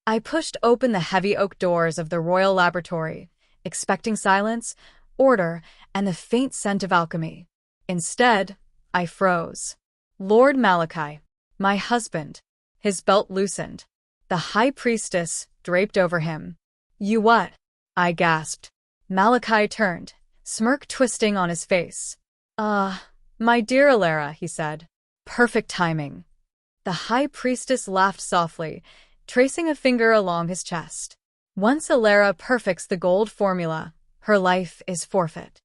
I pushed open the heavy oak doors of the royal laboratory, expecting silence, order, and the faint scent of alchemy. Instead, I froze. Lord Malachi, my husband, his belt loosened. The High Priestess draped over him. You what? I gasped. Malachi turned, smirk twisting on his face. My dear Elara, he said. Perfect timing. The High Priestess laughed softly, tracing a finger along his chest. Once Elara perfects the gold formula, her life is forfeit.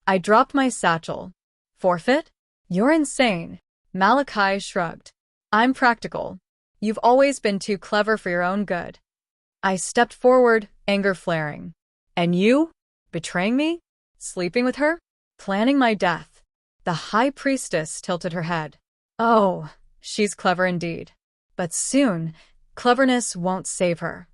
I dropped my satchel. Forfeit? You're insane. Malachi shrugged. I'm practical. You've always been too clever for your own good. I stepped forward, anger flaring. And you? Betraying me? Sleeping with her? Planning my death? The High Priestess tilted her head. Oh, she's clever indeed. But soon, cleverness won't save her.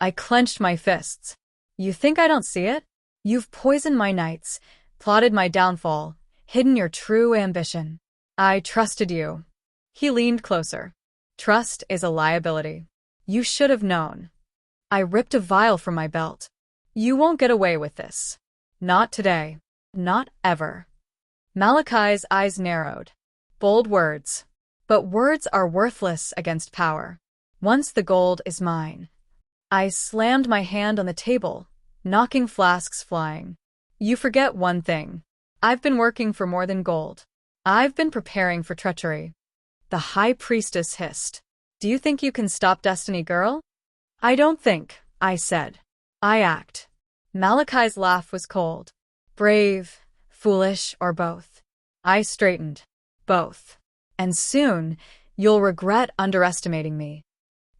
I clenched my fists. You think I don't see it? You've poisoned my nights, plotted my downfall, hidden your true ambition. I trusted you. He leaned closer. Trust is a liability. You should have known. I ripped a vial from my belt. You won't get away with this. Not today. Not ever. Malachi's eyes narrowed. Bold words. But words are worthless against power. Once the gold is mine. I slammed my hand on the table, knocking flasks flying. You forget one thing. I've been working for more than gold. I've been preparing for treachery. The High Priestess hissed. Do you think you can stop Destiny, girl? I don't think, I said. I act. Malachi's laugh was cold. Brave, foolish, or both. I straightened. Both. And soon, you'll regret underestimating me.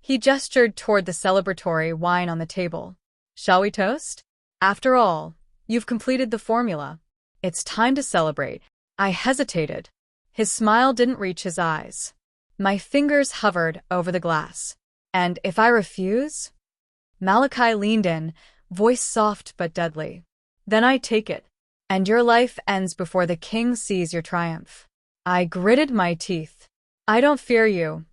He gestured toward the celebratory wine on the table. Shall we toast? After all, you've completed the formula. It's time to celebrate. I hesitated. His smile didn't reach his eyes. My fingers hovered over the glass. And if I refuse? Malachi leaned in, voice soft but deadly. Then I take it, and your life ends before the king sees your triumph. I gritted my teeth. I don't fear you.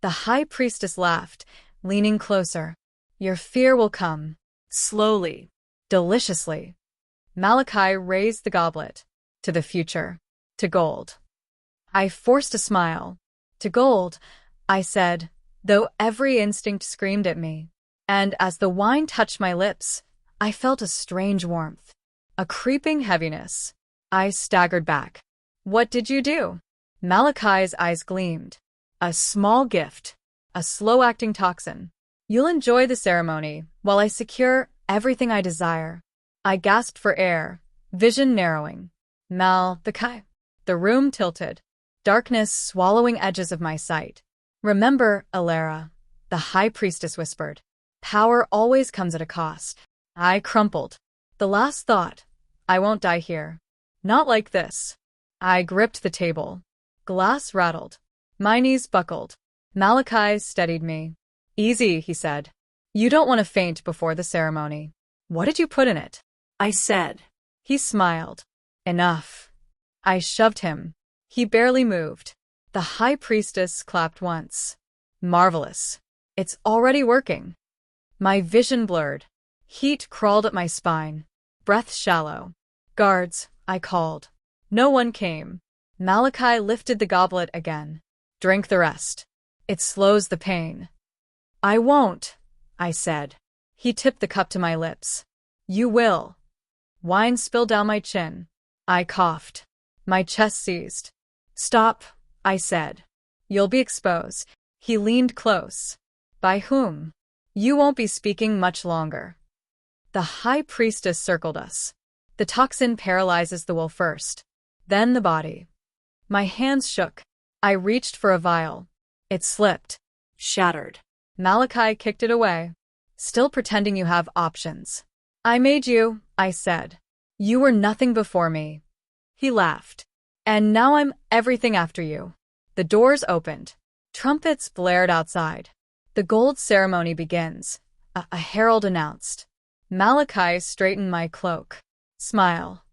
The High Priestess laughed, leaning closer. Your fear will come. Slowly. Deliciously. Malachi raised the goblet. To the future. To gold. I forced a smile. To gold, I said, though every instinct screamed at me. And as the wine touched my lips, I felt a strange warmth. A creeping heaviness. I staggered back. What did you do? Malachi's eyes gleamed. A small gift. A slow-acting toxin. You'll enjoy the ceremony while I secure everything I desire. I gasped for air, vision narrowing. Malachi. The room tilted. Darkness swallowing edges of my sight. Remember, Elara, the High Priestess whispered. Power always comes at a cost. I crumpled. The last thought. I won't die here. Not like this. I gripped the table. Glass rattled. My knees buckled. Malachi steadied me. Easy, he said. You don't want to faint before the ceremony. What did you put in it? I said. He smiled. Enough. I shoved him. He barely moved. The High Priestess clapped once. Marvelous. It's already working. My vision blurred. Heat crawled up my spine. Breath shallow. Guards, I called. No one came. Malachi lifted the goblet again. Drink the rest. It slows the pain. I won't, I said. He tipped the cup to my lips. You will. Wine spilled down my chin. I coughed. My chest seized. Stop, I said. You'll be exposed. He leaned close. By whom? You won't be speaking much longer. The High Priestess circled us. The toxin paralyzes the will first, then the body. My hands shook. I reached for a vial. It slipped. Shattered. Malachi kicked it away. Still pretending you have options. I made you, I said. You were nothing before me. He laughed. And now I'm everything after you. The doors opened. Trumpets blared outside. The gold ceremony begins, a herald announced. Malachi straightened my cloak. Smile.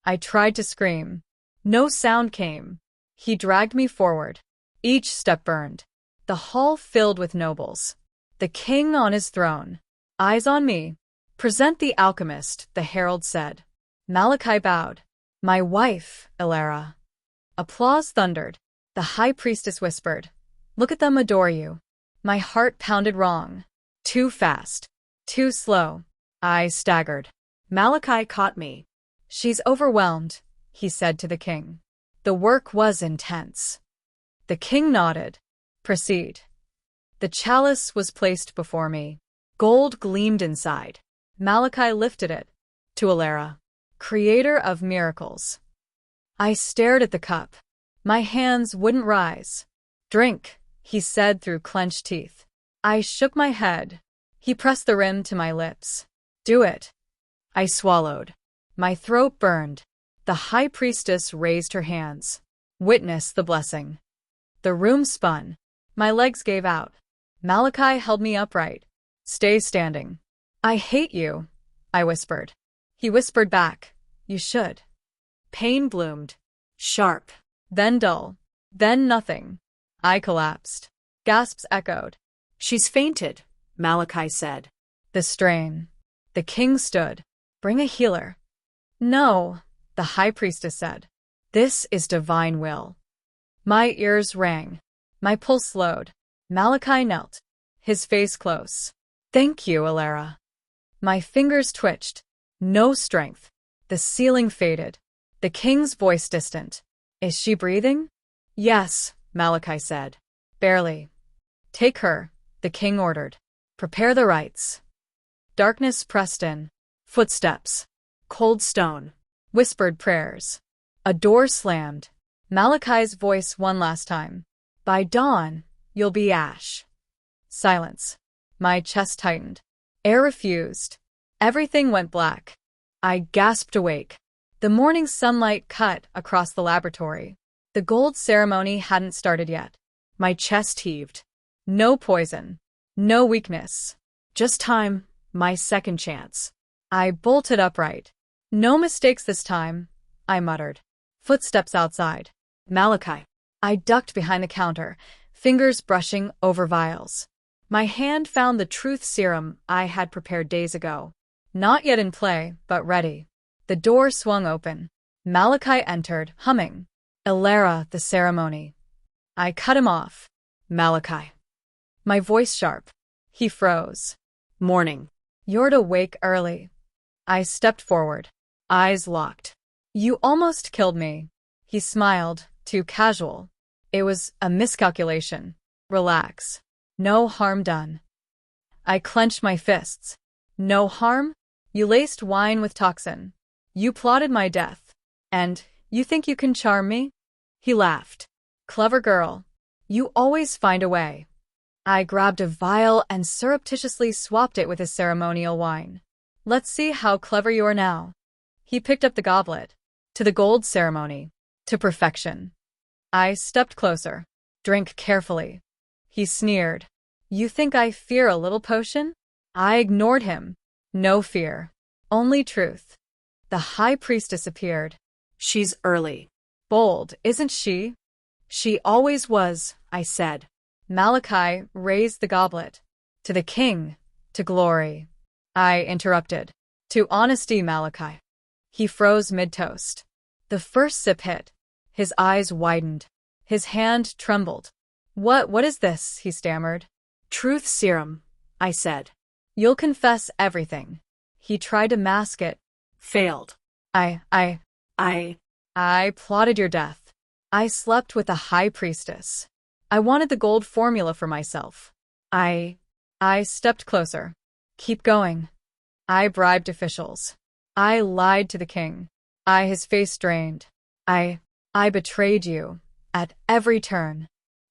I tried to scream. No sound came. He dragged me forward. Each step burned. The hall filled with nobles. The king on his throne. Eyes on me. Present the alchemist, the herald said. Malachi bowed. My wife, Elara. Applause thundered. The high priestess whispered. Look at them adore you. My heart pounded wrong. Too fast. Too slow. I staggered. Malachi caught me. She's overwhelmed, he said to the king. The work was intense. The king nodded. Proceed. The chalice was placed before me. Gold gleamed inside. Malachi lifted it. To Elara, creator of miracles. I stared at the cup. My hands wouldn't rise. Drink, he said through clenched teeth. I shook my head. He pressed the rim to my lips. Do it. I swallowed. My throat burned. The high priestess raised her hands. Witness the blessing. The room spun. My legs gave out. Malachi held me upright. Stay standing. I hate you, I whispered. He whispered back. You should. Pain bloomed. Sharp. Then dull. Then nothing. I collapsed. Gasps echoed. She's fainted, Malachi said. The strain. The king stood. Bring a healer. No, the high priestess said. This is divine will. My ears rang. My pulse slowed. Malachi knelt. His face close. Thank you, Elara. My fingers twitched. No strength. The ceiling faded. The king's voice distant. Is she breathing? Yes, Malachi said. Barely. Take her, the king ordered. Prepare the rites. Darkness pressed in. Footsteps. Cold stone. Whispered prayers. A door slammed. Malachi's voice one last time. By dawn, you'll be ash. Silence. My chest tightened. Air refused. Everything went black. I gasped awake. The morning sunlight cut across the laboratory. The gold ceremony hadn't started yet. My chest heaved. No poison. No weakness. Just time, my second chance. I bolted upright. No mistakes this time, I muttered. Footsteps outside. Malachi. I ducked behind the counter, fingers brushing over vials. My hand found the truth serum I had prepared days ago. Not yet in play, but ready. The door swung open. Malachi entered, humming. Elara, the ceremony. I cut him off. Malachi. My voice sharp. He froze. Morning. You're to wake early. I stepped forward. Eyes locked. You almost killed me. He smiled, too casual. It was a miscalculation. Relax. No harm done. I clenched my fists. No harm? You laced wine with toxin. You plotted my death. And you think you can charm me? He laughed. Clever girl. You always find a way. I grabbed a vial and surreptitiously swapped it with his ceremonial wine. Let's see how clever you are now. He picked up the goblet. To the gold ceremony. To perfection. I stepped closer. Drink carefully. He sneered. You think I fear a little potion? I ignored him. No fear. Only truth. The high priestess appeared. She's early. Bold, isn't she? She always was, I said. Malachi raised the goblet. To the king. To glory. I interrupted. To honesty, Malachi. He froze mid-toast. The first sip hit. His eyes widened. His hand trembled. What is this? He stammered. Truth serum, I said. You'll confess everything. He tried to mask it. Failed. I plotted your death. I slept with the high priestess. I wanted the gold formula for myself. I stepped closer. Keep going. I bribed officials. I lied to the king. His face drained. I betrayed you. At every turn.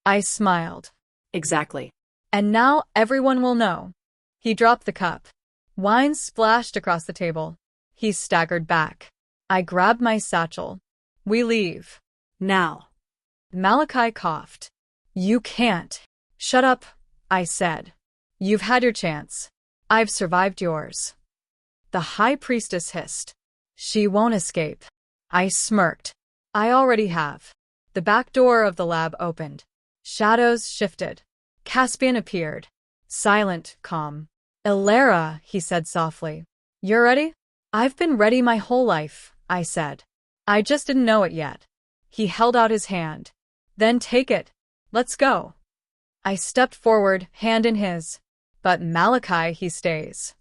I smiled. Exactly. And now everyone will know. He dropped the cup. Wine splashed across the table. He staggered back. I grabbed my satchel. We leave. Now. Malachi coughed. You can't. Shut up, I said. You've had your chance. I've survived yours. The high priestess hissed. She won't escape. I smirked. I already have. The back door of the lab opened. Shadows shifted. Caspian appeared. Silent, calm. Elara, he said softly. You're ready? I've been ready my whole life, I said. I just didn't know it yet. He held out his hand. Then take it. Let's go. I stepped forward, hand in his. But Malachi, he stays.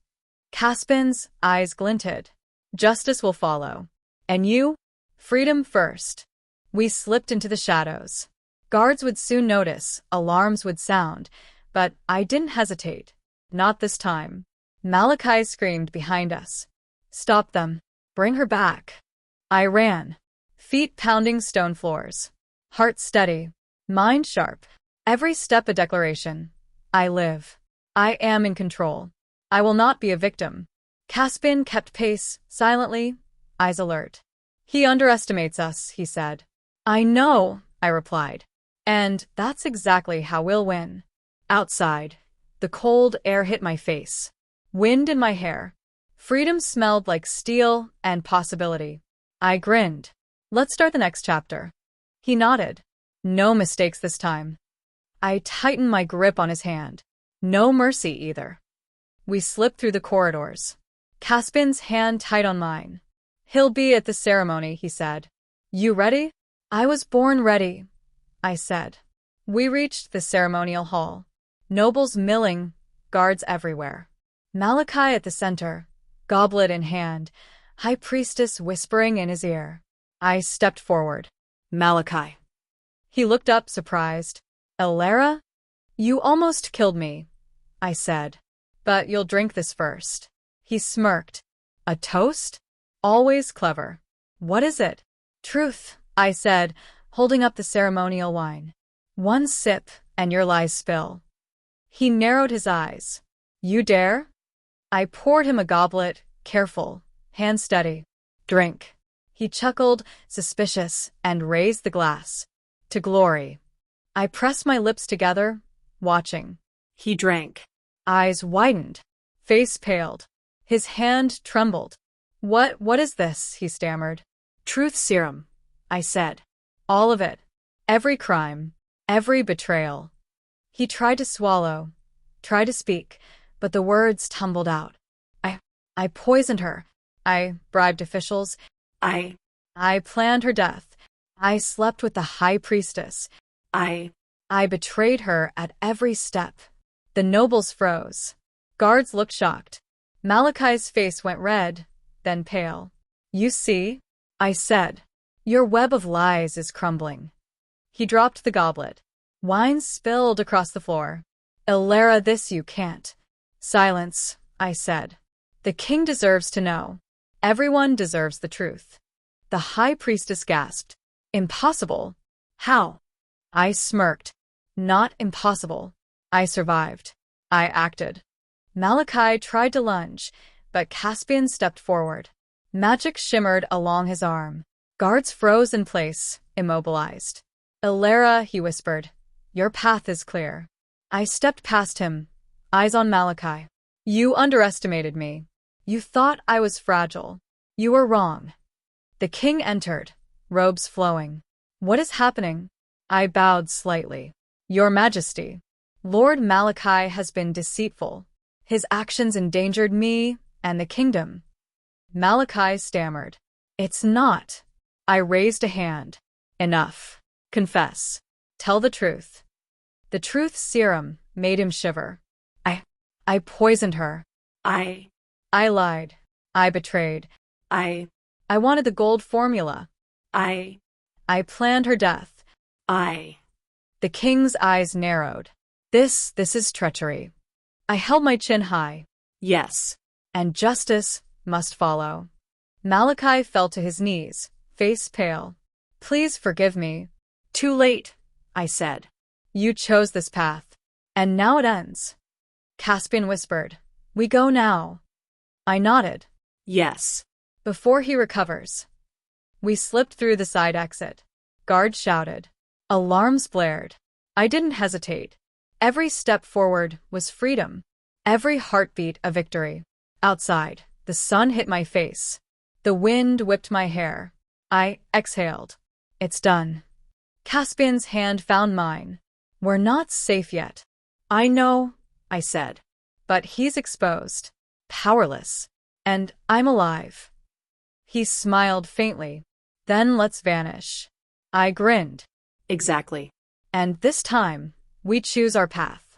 Caspian's eyes glinted. Justice will follow. And you? Freedom first. We slipped into the shadows. Guards would soon notice, alarms would sound, but I didn't hesitate. Not this time. Malachi screamed behind us. Stop them. Bring her back. I ran. Feet pounding stone floors. Heart steady. Mind sharp. Every step a declaration. I live. I am in control. I will not be a victim. Caspian kept pace, silently, eyes alert. He underestimates us, he said. I know, I replied. And that's exactly how we'll win. Outside, the cold air hit my face. Wind in my hair. Freedom smelled like steel and possibility. I grinned. Let's start the next chapter. He nodded. No mistakes this time. I tightened my grip on his hand. No mercy either. We slipped through the corridors. Caspian's hand tight on mine. He'll be at the ceremony, he said. You ready? I was born ready, I said. We reached the ceremonial hall. Nobles milling, guards everywhere. Malachi at the center, goblet in hand, High Priestess whispering in his ear. I stepped forward. Malachi. He looked up, surprised. Elara? You almost killed me, I said. But you'll drink this first. He smirked. A toast? Always clever. What is it? Truth, I said, holding up the ceremonial wine. One sip, and your lies spill. He narrowed his eyes. You dare? I poured him a goblet, careful, hand steady. Drink. He chuckled, suspicious, and raised the glass. To glory. I pressed my lips together, watching. He drank. Eyes widened. Face paled. His hand trembled. What is this? He stammered. Truth serum, I said. All of it. Every crime. Every betrayal. He tried to swallow, tried to speak, but the words tumbled out. I poisoned her. I bribed officials. I planned her death. I slept with the High Priestess. I betrayed her at every step. The nobles froze. Guards looked shocked. Malachi's face went red, then pale. You see, I said. Your web of lies is crumbling. He dropped the goblet. Wine spilled across the floor. Elara, this you can't. Silence, I said. The king deserves to know. Everyone deserves the truth. The High Priestess gasped. Impossible. How? I smirked. Not impossible. I survived. I acted. Malachi tried to lunge, but Caspian stepped forward. Magic shimmered along his arm. Guards froze in place, immobilized. Elara, he whispered. Your path is clear. I stepped past him, eyes on Malachi. You underestimated me. You thought I was fragile. You were wrong. The king entered, robes flowing. What is happening? I bowed slightly. Your Majesty. Lord Malachi has been deceitful. His actions endangered me and the kingdom. Malachi stammered. It's not. I raised a hand. Enough. Confess. Tell the truth. The truth serum made him shiver. I poisoned her. I lied. I betrayed. I wanted the gold formula. I planned her death. The king's eyes narrowed. This is treachery. I held my chin high. Yes. And justice must follow. Malachi fell to his knees, face pale. Please forgive me. Too late, I said. You chose this path. And now it ends. Caspian whispered. We go now. I nodded. Yes. Before he recovers. We slipped through the side exit. Guards shouted. Alarms blared. I didn't hesitate. Every step forward was freedom. Every heartbeat a victory. Outside, the sun hit my face. The wind whipped my hair. I exhaled. It's done. Caspian's hand found mine. We're not safe yet. I know, I said. But he's exposed, powerless, and I'm alive. He smiled faintly. Then let's vanish. I grinned. Exactly. And this time, we choose our path.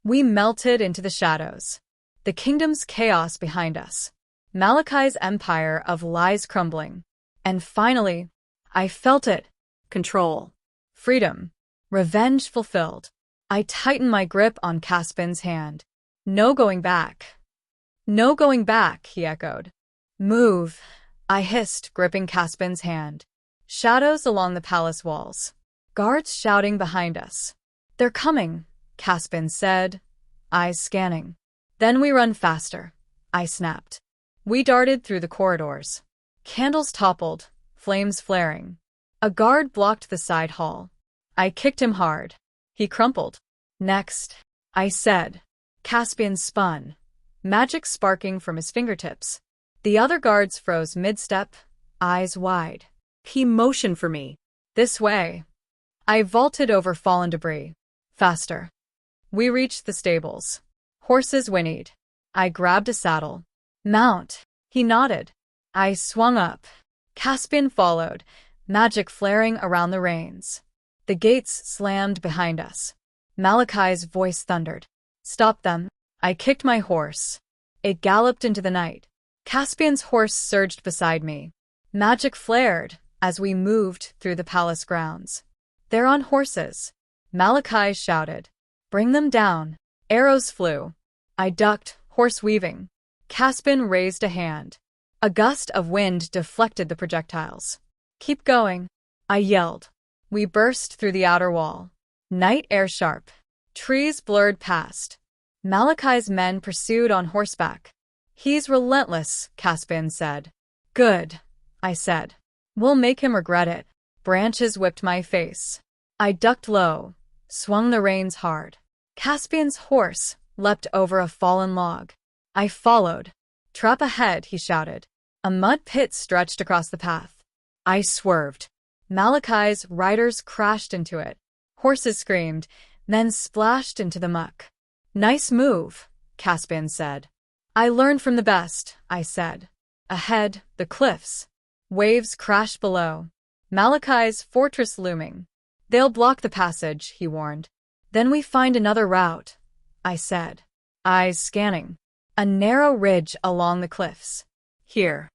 We melted into the shadows. The kingdom's chaos behind us. Malakai's empire of lies crumbling. And finally, I felt it. Control. Freedom. Revenge fulfilled. I tightened my grip on Caspian's hand. No going back. No going back, he echoed. Move, I hissed, gripping Caspian's hand. Shadows along the palace walls. Guards shouting behind us. They're coming, Caspian said, eyes scanning. Then we run faster, I snapped. We darted through the corridors. Candles toppled, flames flaring. A guard blocked the side hall. I kicked him hard. He crumpled. Next, I said. Caspian spun, magic sparking from his fingertips. The other guards froze mid-step, eyes wide. He motioned for me. This way. I vaulted over fallen debris. Faster. We reached the stables. Horses whinnied. I grabbed a saddle. Mount. He nodded. I swung up. Caspian followed, magic flaring around the reins. The gates slammed behind us. Malakai's voice thundered. Stop them. I kicked my horse. It galloped into the night. Caspian's horse surged beside me. Magic flared as we moved through the palace grounds. They're on horses. Malakai shouted. Bring them down. Arrows flew. I ducked, horse weaving. Caspian raised a hand. A gust of wind deflected the projectiles. Keep going, I yelled. We burst through the outer wall. Night air sharp. Trees blurred past. Malakai's men pursued on horseback. He's relentless, Caspian said. Good, I said. We'll make him regret it. Branches whipped my face. I ducked low, swung the reins hard. Caspian's horse leapt over a fallen log. I followed. Trap ahead, he shouted. A mud pit stretched across the path. I swerved. Malakai's riders crashed into it. Horses screamed, then splashed into the muck. Nice move, Caspian said. I learned from the best, I said. Ahead, the cliffs. Waves crashed below. Malakai's fortress looming. They'll block the passage, he warned. Then we find another route, I said. Eyes scanning. A narrow ridge along the cliffs. Here.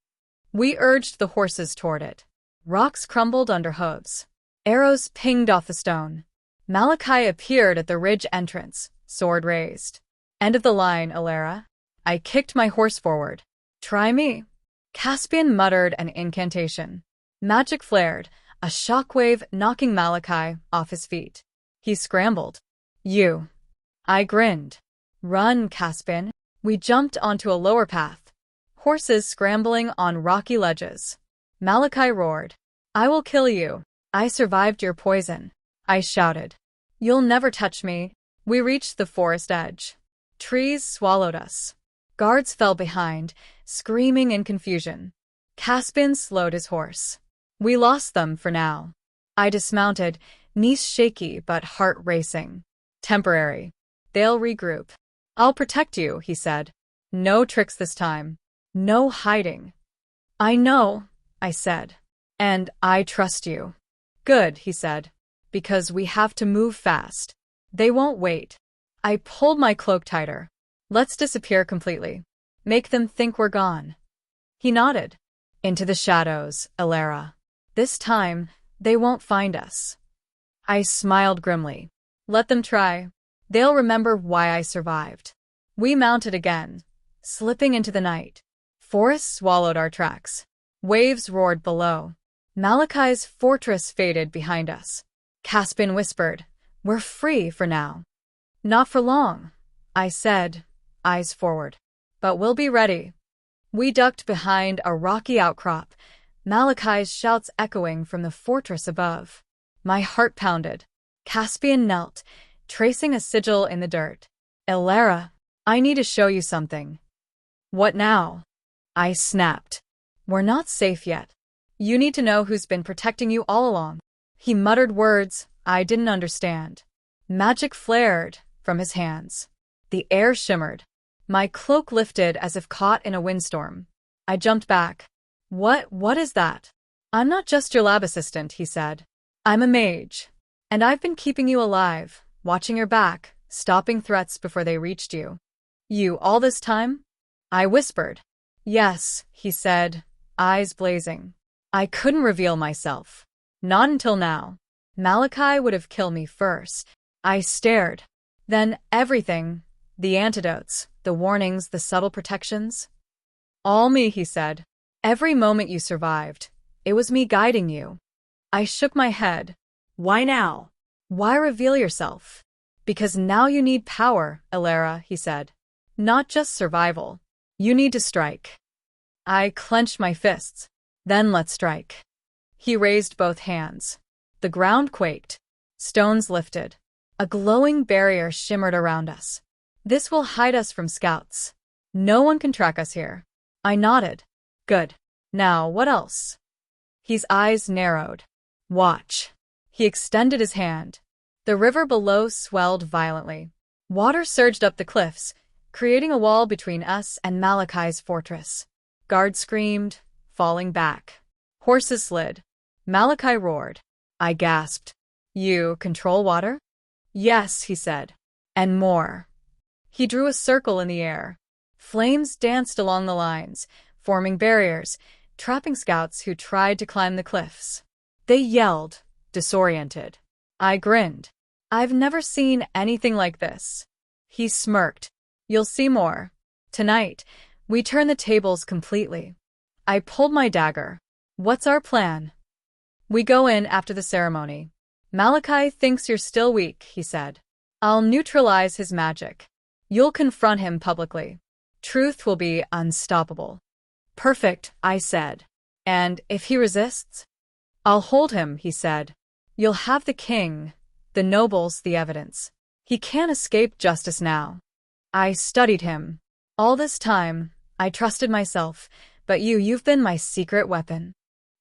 We urged the horses toward it. Rocks crumbled under hooves. Arrows pinged off the stone. Malakai appeared at the ridge entrance, sword raised. End of the line, Elara. I kicked my horse forward. Try me. Caspian muttered an incantation. Magic flared, a shockwave knocking Malakai off his feet. He scrambled. You. I grinned. Run, Caspian. We jumped onto a lower path. Horses scrambling on rocky ledges. Malakai roared. I will kill you. I survived your poison. I shouted. You'll never touch me. We reached the forest edge. Trees swallowed us. Guards fell behind, screaming in confusion. Caspian slowed his horse. We lost them for now. I dismounted, knees shaky but heart racing. Temporary. They'll regroup. I'll protect you, he said. No tricks this time. No hiding. I know, I said. And I trust you. Good, he said. Because we have to move fast. They won't wait. I pulled my cloak tighter. Let's disappear completely. Make them think we're gone. He nodded. Into the shadows, Elara. This time, they won't find us. I smiled grimly. Let them try. They'll remember why I survived. We mounted again, slipping into the night. Forests swallowed our tracks. Waves roared below. Malakai's fortress faded behind us. Caspian whispered, We're free for now. Not for long, I said, eyes forward. But we'll be ready. We ducked behind a rocky outcrop, Malakai's shouts echoing from the fortress above. My heart pounded. Caspian knelt, tracing a sigil in the dirt. Elara, I need to show you something. What now? I snapped. We're not safe yet. You need to know who's been protecting you all along. He muttered words I didn't understand. Magic flared from his hands. The air shimmered. My cloak lifted as if caught in a windstorm. I jumped back. What is that? I'm not just your lab assistant, he said. I'm a mage. And I've been keeping you alive, watching your back, stopping threats before they reached you. You all this time? I whispered. Yes, he said, eyes blazing. I couldn't reveal myself. Not until now. Malachi would have killed me first. I stared. Then everything, the antidotes, the warnings, the subtle protections. All me, he said. Every moment you survived. It was me guiding you. I shook my head. Why now? Why reveal yourself? Because now you need power, Elara, he said. Not just survival. You need to strike. I clenched my fists. Then let's strike. He raised both hands. The ground quaked. Stones lifted. A glowing barrier shimmered around us. This will hide us from scouts. No one can track us here. I nodded. Good. Now, what else? His eyes narrowed. Watch. He extended his hand. The river below swelled violently. Water surged up the cliffs, creating a wall between us and Malachi's fortress. Guards screamed, falling back. Horses slid. Malachi roared. I gasped. You control water? Yes, he said. And more. He drew a circle in the air. Flames danced along the lines, forming barriers, trapping scouts who tried to climb the cliffs. They yelled, disoriented. I grinned. I've never seen anything like this. He smirked. You'll see more. Tonight, we turn the tables completely. I pulled my dagger. What's our plan? We go in after the ceremony. Malachi thinks you're still weak, he said. I'll neutralize his magic. You'll confront him publicly. Truth will be unstoppable. Perfect, I said. And if he resists? I'll hold him, he said. You'll have the king, the nobles, the evidence. He can't escape justice now. I studied him. All this time, I trusted myself, but you've been my secret weapon.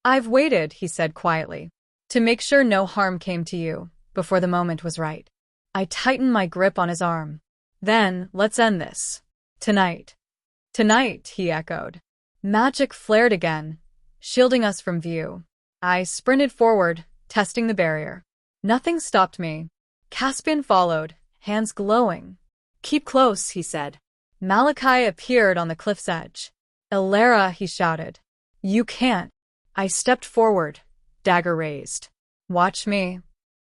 I've waited, he said quietly, to make sure no harm came to you, before the moment was right. I tightened my grip on his arm. Then, let's end this. Tonight. Tonight, he echoed. Magic flared again, shielding us from view. I sprinted forward, testing the barrier. Nothing stopped me. Caspian followed, hands glowing. Keep close, he said. Malachi appeared on the cliff's edge. Elara, he shouted. You can't. I stepped forward, dagger raised. Watch me.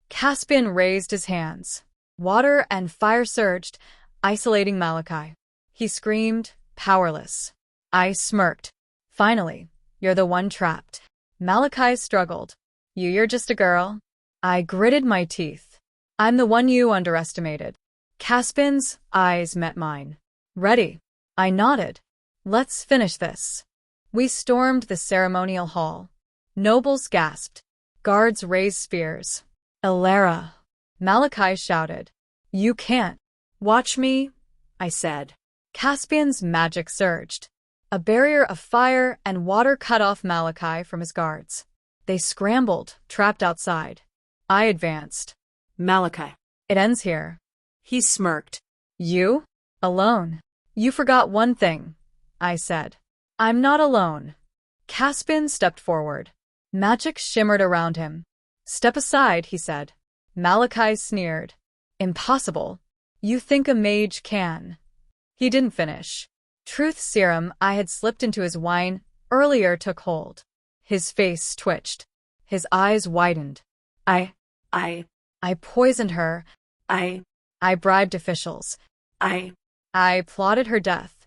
Caspian raised his hands. Water and fire surged, isolating Malachi. He screamed, powerless. I smirked. Finally, you're the one trapped. Malachi struggled. You're just a girl. I gritted my teeth. I'm the one you underestimated. Caspian's eyes met mine. Ready. I nodded. Let's finish this. We stormed the ceremonial hall. Nobles gasped. Guards raised spears. Elara. Malachi shouted. You can't. Watch me, I said. Caspian's magic surged. A barrier of fire and water cut off Malachi from his guards. They scrambled, trapped outside. I advanced. Malachi. It ends here. He smirked. You? Alone? You forgot one thing, I said. I'm not alone. Caspian stepped forward. Magic shimmered around him. Step aside, he said. Malachi sneered. Impossible. You think a mage can. He didn't finish. Truth serum I had slipped into his wine earlier took hold. His face twitched. His eyes widened. I poisoned her. I bribed officials. I plotted her death.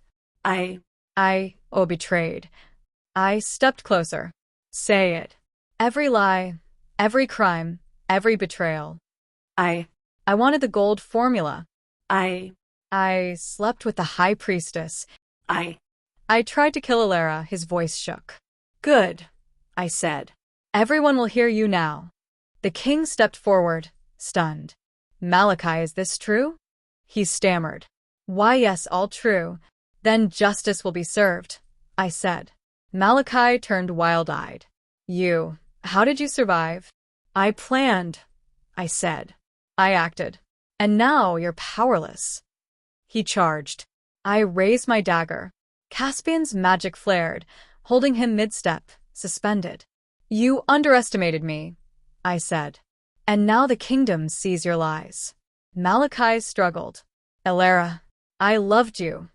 Betrayed. I stepped closer. Say it. Every lie, every crime, every betrayal. I wanted the gold formula. I slept with the High Priestess. I tried to kill Elara, his voice shook. Good, I said. Everyone will hear you now. The king stepped forward, stunned. Malachi, is this true? He stammered. Why, yes, all true. Then justice will be served, I said. Malachi turned wild-eyed. How did you survive? I planned, I said. I acted. And now you're powerless. He charged. I raised my dagger. Caspian's magic flared, holding him mid-step, suspended. You underestimated me, I said. And now the kingdom sees your lies. Malachi struggled. Elara, I loved you.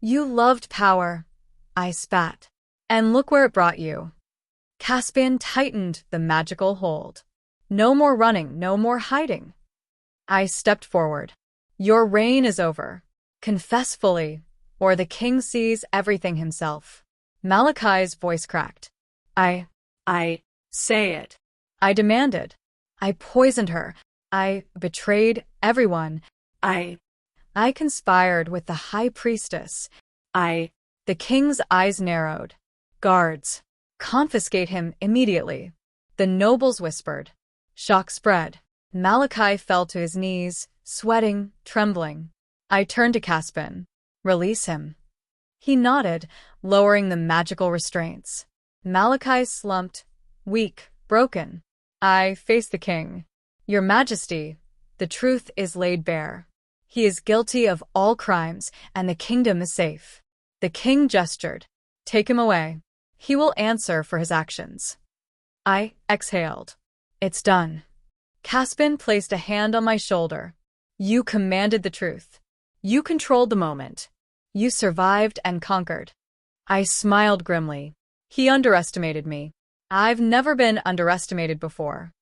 You loved power. I spat. And look where it brought you. Caspian tightened the magical hold. No more running, no more hiding. I stepped forward. Your reign is over. Confess fully, or the king sees everything himself. Malachi's voice cracked. I say it. I demanded. I poisoned her. I betrayed everyone. I conspired with the High Priestess. The king's eyes narrowed. Guards, confiscate him immediately. The nobles whispered. Shock spread. Malachi fell to his knees, sweating, trembling. I turned to Caspian. Release him. He nodded, lowering the magical restraints. Malachi slumped, weak, broken. I faced the king. Your Majesty, the truth is laid bare. He is guilty of all crimes, and the kingdom is safe. The king gestured. Take him away. He will answer for his actions. I exhaled. It's done. Caspian placed a hand on my shoulder. You commanded the truth. You controlled the moment. You survived and conquered. I smiled grimly. He underestimated me. I've never been underestimated before.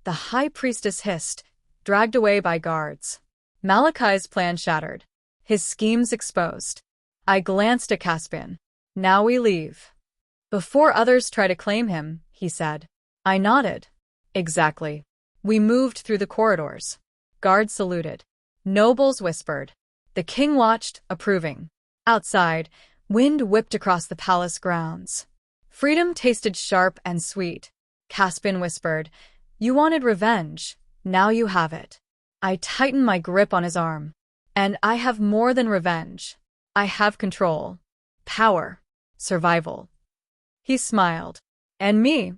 The High Priestess hissed, dragged away by guards. Malachi's plan shattered. His schemes exposed. I glanced at Caspian. Now we leave. Before others try to claim him, he said. I nodded. Exactly. We moved through the corridors. Guards saluted. Nobles whispered. The king watched, approving. Outside, wind whipped across the palace grounds. Freedom tasted sharp and sweet. Caspian whispered. You wanted revenge. Now you have it. I tightened my grip on his arm. And I have more than revenge. I have control. Power. Survival. He smiled. And me?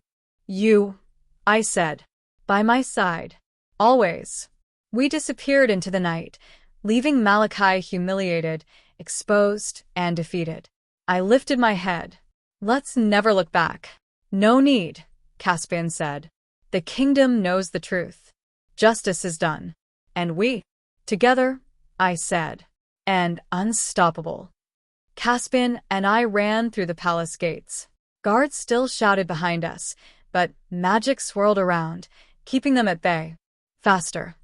You, I said. By my side. Always. We disappeared into the night, leaving Malachi humiliated, exposed, and defeated. I lifted my head. Let's never look back. No need, Caspian said. The kingdom knows the truth. Justice is done. And we, together, I said, and unstoppable. Caspian and I ran through the palace gates. Guards still shouted behind us, but magic swirled around, keeping them at bay. Faster.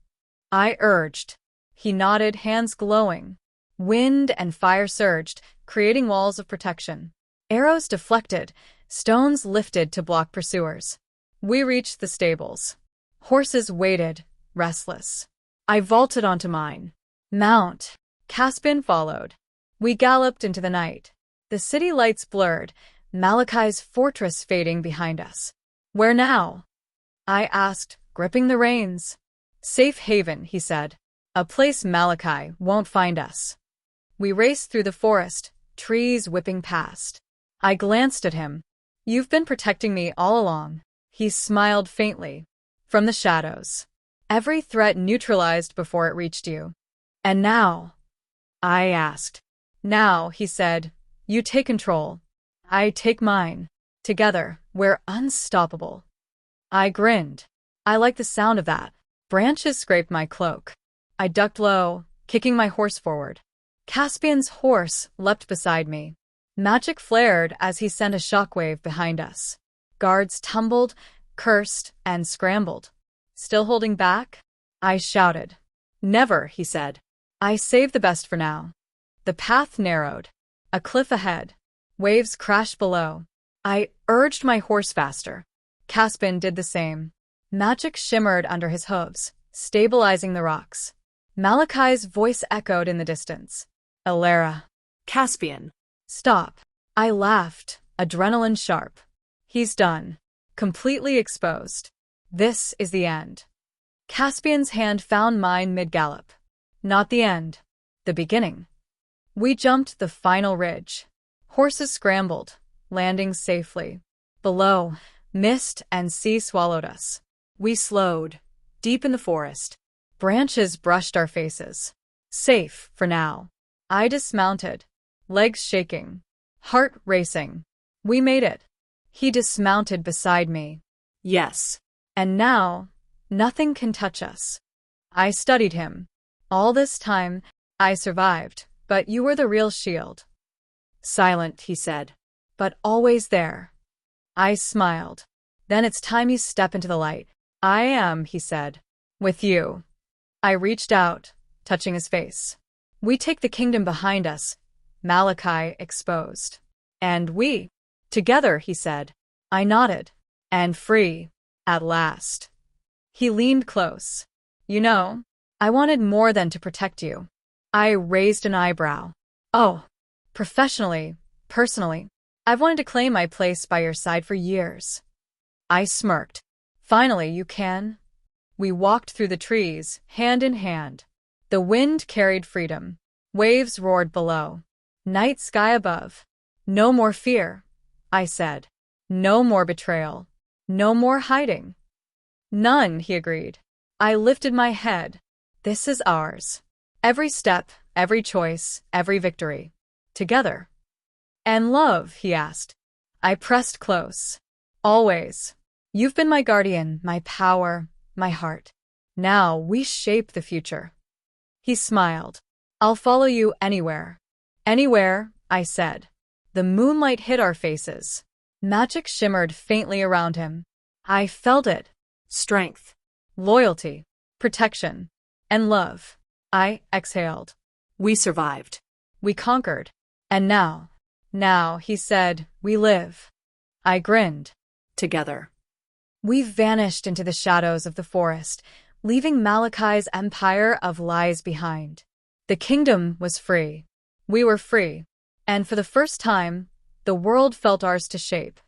I urged. He nodded, hands glowing. Wind and fire surged, creating walls of protection. Arrows deflected, stones lifted to block pursuers. We reached the stables. Horses waited, restless. I vaulted onto mine. Mount. Caspian followed. We galloped into the night. The city lights blurred, Malachi's fortress fading behind us. Where now? I asked, gripping the reins. Safe haven, he said. A place Malachi won't find us. We raced through the forest, trees whipping past. I glanced at him. You've been protecting me all along. He smiled faintly. From the shadows. Every threat neutralized before it reached you. And now? I asked. Now, he said, you take control. I take mine. Together, we're unstoppable. I grinned. I like the sound of that. Branches scraped my cloak. I ducked low, kicking my horse forward. Caspian's horse leapt beside me. Magic flared as he sent a shockwave behind us. Guards tumbled, cursed, and scrambled. Still holding back? I shouted. Never, he said. I saved the best for now. The path narrowed. A cliff ahead. Waves crashed below. I urged my horse faster. Caspian did the same. Magic shimmered under his hooves, stabilizing the rocks. Malachi's voice echoed in the distance. Elara. Caspian. Stop. I laughed, adrenaline sharp. He's done. Completely exposed. This is the end. Caspian's hand found mine mid-gallop. Not the end. The beginning. We jumped the final ridge. Horses scrambled, landing safely. Below, mist and sea swallowed us. We slowed, deep in the forest. Branches brushed our faces. Safe, for now. I dismounted, legs shaking, heart racing. We made it. He dismounted beside me. Yes. And now, nothing can touch us. I studied him. All this time, I survived, but you were the real shield. Silent, he said. But always there. I smiled. Then it's time you step into the light. I am, he said. With you. I reached out, touching his face. We take the kingdom behind us, Malachi exposed. And we. Together, he said. I nodded. And free. At last. He leaned close. You know, I wanted more than to protect you. I raised an eyebrow. Oh. Professionally, personally, I've wanted to claim my place by your side for years. I smirked. Finally, you can. We walked through the trees, hand in hand. The wind carried freedom. Waves roared below. Night sky above. No more fear, I said. No more betrayal. No more hiding. None, he agreed. I lifted my head. This is ours. Every step, every choice, every victory. Together. And love, he asked. I pressed close. Always. You've been my guardian, my power, my heart. Now we shape the future. He smiled. I'll follow you anywhere. Anywhere, I said. The moonlight hit our faces. Magic shimmered faintly around him. I felt it. Strength. Loyalty. Protection. And love. I exhaled. We survived. We conquered. And now, he said, we live. I grinned. Together. We vanished into the shadows of the forest, leaving Malachi's empire of lies behind. The kingdom was free. We were free. And for the first time, the world felt ours to shape.